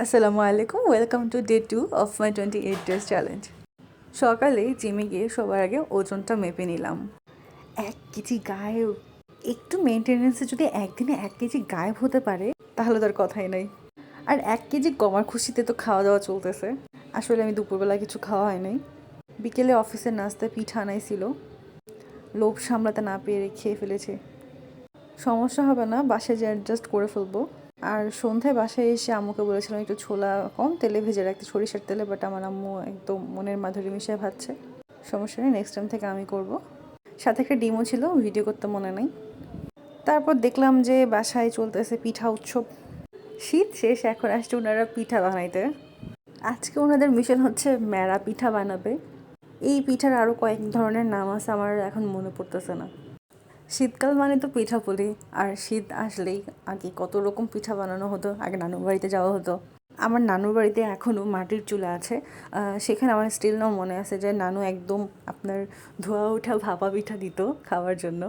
আসসালামু আলাইকুম, welcome to day 2 of my 28 days challenge. সকালে জিমে গিয়ে সবার আগে ওজনটা মেপে নিলাম। 1 কেজি গায়েব। একটু মেনটেনেন্সে যদি একদিনে 1 কেজি গায়েব হতে পারে তাহলে তার কথাই নাই। আর 1 কেজি কমার খুশিতে তো খাওয়া দাওয়া চলতেছে। আসলে আমি দুপুরবেলা কিছু খাওয়া হয় নাই। বিকেলে অফিসের নাস্তায় পিঠা আনাইছিল, লোভ সামলাতে না পেরে খেয়ে ফেলেছে। সমস্যা হবে না, বাসায় যে অ্যাডজাস্ট করে ফেলবো। আর সন্ধ্যায় বাসায় এসে আম্মুকে বলেছিলাম একটু ছোলা কম তেলে ভেজে রাখতে, সরিষার তেলে, বাট আমার আম্মু একদম মনের মাধুরী মিশিয়ে ভাজছে। সমস্যা নেই, নেক্সট টাইম থেকে আমি করব। সাথে একটা ডিমও ছিল, ভিডিও করতে মনে নেই। তারপর দেখলাম যে বাসায় চলতেছে পিঠা উৎসব। শীত শেষ, এখন আসছে ওনারা পিঠা বানাইতে। আজকে ওনাদের মিশন হচ্ছে মেরা পিঠা বানাবে। এই পিঠার আরও কয়েক ধরনের নাম আছে, আমার এখন মনে পড়তেছে না। শীতকাল মানে তো পিঠাপুলি, আর শীত আসলেই আগে কত রকম পিঠা বানানো হতো। আগে নানুর বাড়িতে যাওয়া হতো। আমার নানুর বাড়িতে এখনও মাটির চুলা আছে। সেখানে আমার স্টিল নাও মনে আছে যে নানু একদম আপনার ধোয়া ওঠা ভাপা পিঠা দিত খাওয়ার জন্য।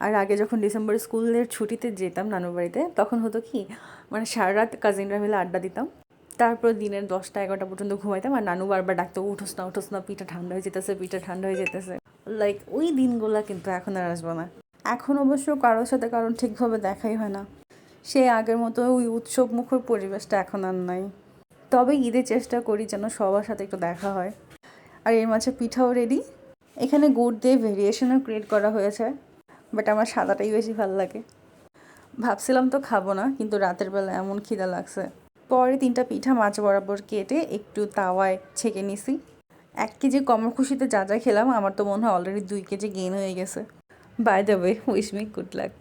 আর আগে যখন ডিসেম্বর স্কুলের ছুটিতে যেতাম নানুর বাড়িতে, তখন হতো কি, মানে সারা রাত কাজিনরা মিলে আড্ডা দিতাম। তারপর দিনের 10টা 11টা পর্যন্ত ঘুমাইতাম, আর নানু বারবার ডাকতো, উঠোস না, পিঠা ঠান্ডা হয়ে যেতেছে, পিঠা ঠান্ডা হয়ে যেতেছে। লাইক ওই দিনগুলা কিন্তু এখন আর আসবো না। এখন অবশ্য কারোর সাথে কারণ ঠিকভাবে দেখাই হয় না। সে আগের মতো ওই উৎসব মুখর পরিবেশটা এখন আর নাই। তবে ঈদে চেষ্টা করি যেন সবার সাথে একটু দেখা হয়। আর এর মাঝে পিঠাও রেডি। এখানে গুড় দিয়ে ভেরিয়েশনও ক্রিয়েট করা হয়েছে, বাট আমার সাদাটাই বেশি ভালো লাগে। ভাবছিলাম তো খাবো না, কিন্তু রাতের বেলা এমন খিদা লাগছে। পরে 3টা পিঠা মাছ বরাবর কেটে একটু তাওয়ায় ছেঁকে নিছি। 1 কেজি কমের খুশিতে যা যা খেলাম, আমার তো মনে হয় অলরেডি 2 কেজি গেইন হয়ে গেছে। By the way, wish me good lakh.